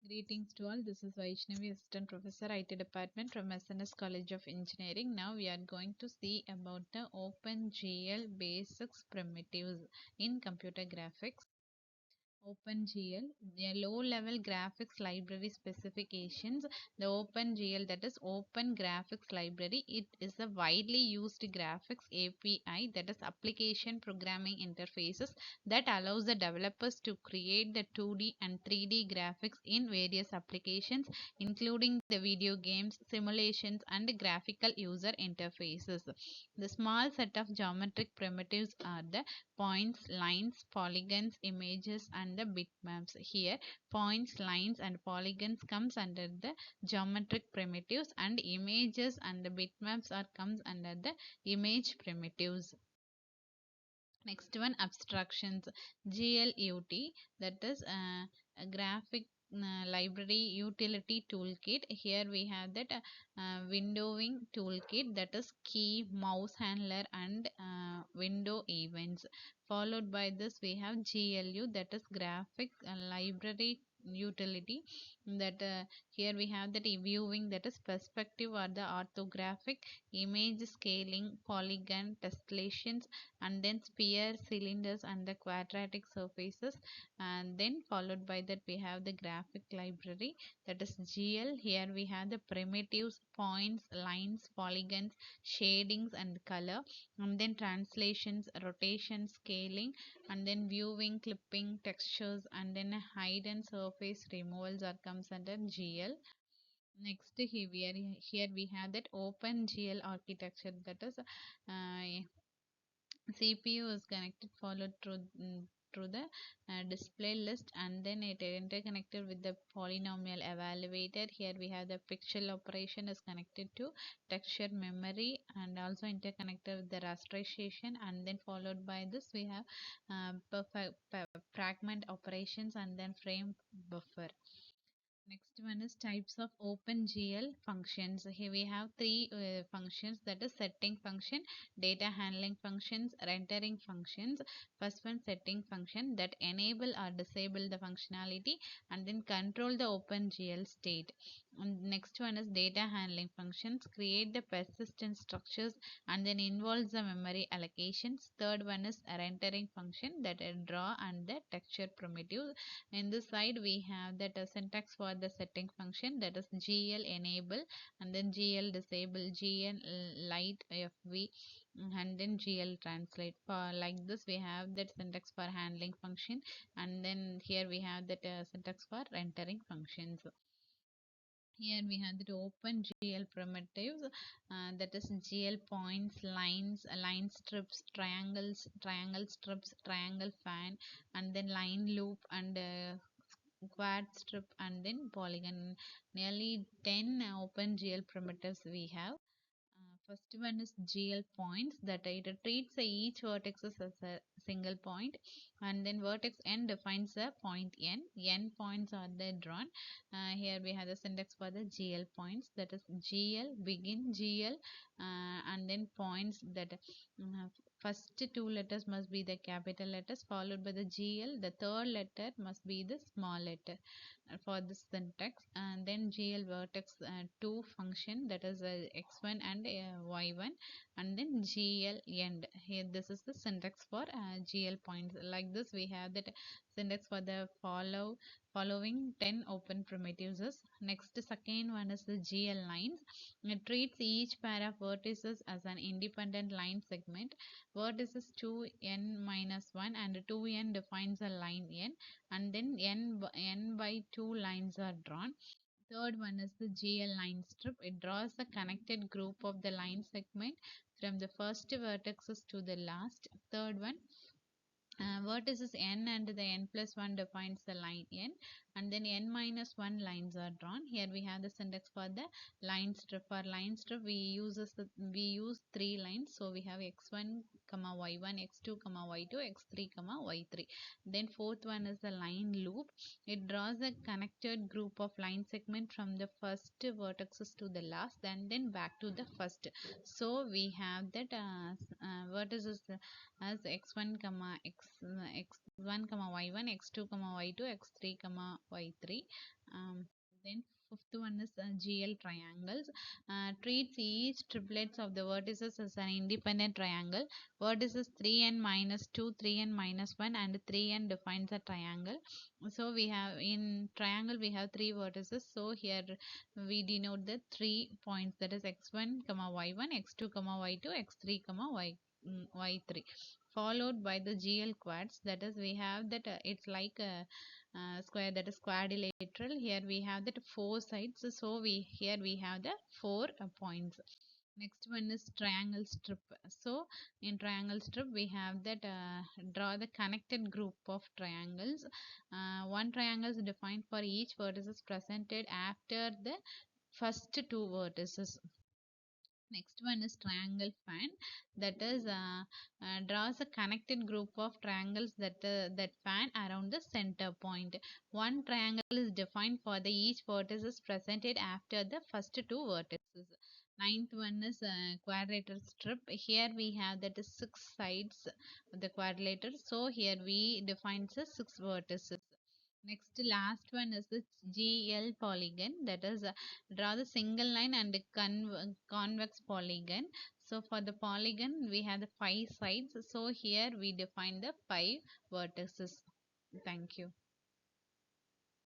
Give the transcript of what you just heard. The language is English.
Greetings to all. This is Vaishnavi, Assistant Professor, IT Department from SNS College of Engineering. Now we are going to see about the OpenGL basics primitives in computer graphics. OpenGL, a low-level graphics library specifications. The OpenGL, that is Open Graphics Library, it is a widely used graphics API, that is application programming interfaces, that allows the developers to create the 2D and 3D graphics in various applications, including the video games, simulations, and graphical user interfaces. The small set of geometric primitives are the points, lines, polygons, images, and the bitmaps. Here, points, lines, and polygons comes under the geometric primitives, and images and the bitmaps are comes under the image primitives. Next one, abstractions. GLUT, that is a graphic library utility toolkit. Here we have that windowing toolkit, that is key, mouse handler, and window events. Followed by this we have GLU, that is graphic library utility, that here we have that viewing, that is perspective or the orthographic, image scaling, polygon tessellations, and then sphere, cylinders, and the quadratic surfaces. And then followed by that we have the graphic library, that is GL. Here we have the primitives, points, lines, polygons, shadings, and color, and then translations, rotation, scaling, and then viewing, clipping, textures, and then hidden surface removals are comes under GL. Next, here we have that OpenGL architecture, that is CPU is connected followed through the display list, and then it interconnected with the polynomial evaluator. Here we have the pixel operation is connected to texture memory and also interconnected with the rasterization, and then followed by this we have fragment operations and then frame buffer. Next one is types of OpenGL functions. Here we have three functions, that is setting function, data handling functions, rendering functions. First one, setting function, that enable or disable the functionality and then control the OpenGL state. And next one is data handling functions, create the persistent structures and then involves the memory allocations. Third one is rendering function, that draw and the texture primitive. In this side we have that syntax for the setting function, that is GL enable and then GL disable, GL light FV, and then GL translate. For like this we have that syntax for handling function, and then here we have that syntax for entering functions. Here we have the OpenGL primitives, that is GL points, lines, line strips, triangles, triangle strips, triangle fan, and then line loop, and quad strip, and then polygon. Nearly 10 OpenGL primitives we have. First one is GL points, that it treats each vertex as a single point, and then vertex n defines a point n. N points are there drawn. Here we have the syntax for the GL points, that is GL begin GL, and then points, that first two letters must be the capital letters, followed by the GL. The third letter must be the small letter for this syntax, and then GL vertex 2 function, that is x1 and y1, and then GL end. Here this is the syntax for GL points. Like this we have that syntax for the following 10 open primitives. Next, second one is the GL lines. It treats each pair of vertices as an independent line segment. Vertices 2n minus 1 and 2n defines a line n, and then n by 2 lines are drawn. Third one is the GL line strip. It draws a connected group of the line segment from the first vertices to the last. Third one, vertices n and the n plus 1 defines the line n, and then n minus 1 lines are drawn. Here we have the syntax for the line strip. For line strip we use three lines, so we have x1 comma y1, x2 comma y2, x3 comma y3. Then fourth one is the line loop. It draws a connected group of line segment from the first vertices to the last, and then back to the first. So we have that vertices as x1 comma x1 comma y1, x2 comma y2, x3 comma y3, Um, then fifth one is GL triangles. Treats each triplets of the vertices as an independent triangle. Vertices 3n minus 2, 3n minus 1 and 3n defines a triangle. So we have in triangle we have three vertices. So here we denote the 3 points, that is x1 comma y1, x2 comma y2, x3 comma y3, followed by the GL quads, that is we have that it's like a square, that is quadrilateral. Here we have that four sides, so we here we have the 4 points. Next one is triangle strip. So in triangle strip we have that draw the connected group of triangles. One triangle is defined for each vertices presented after the first two vertices. Next one is triangle fan, that is draws a connected group of triangles that fan around the center point. One triangle is defined for the each vertices presented after the first two vertices. Ninth one is quadrilateral strip. Here we have that is six sides of the quadrilateral. So here we define the six vertices. Next, last one is the GL polygon, that is draw the single line and convex polygon. So for the polygon we have the five sides. So here we define the five vertices. Thank you.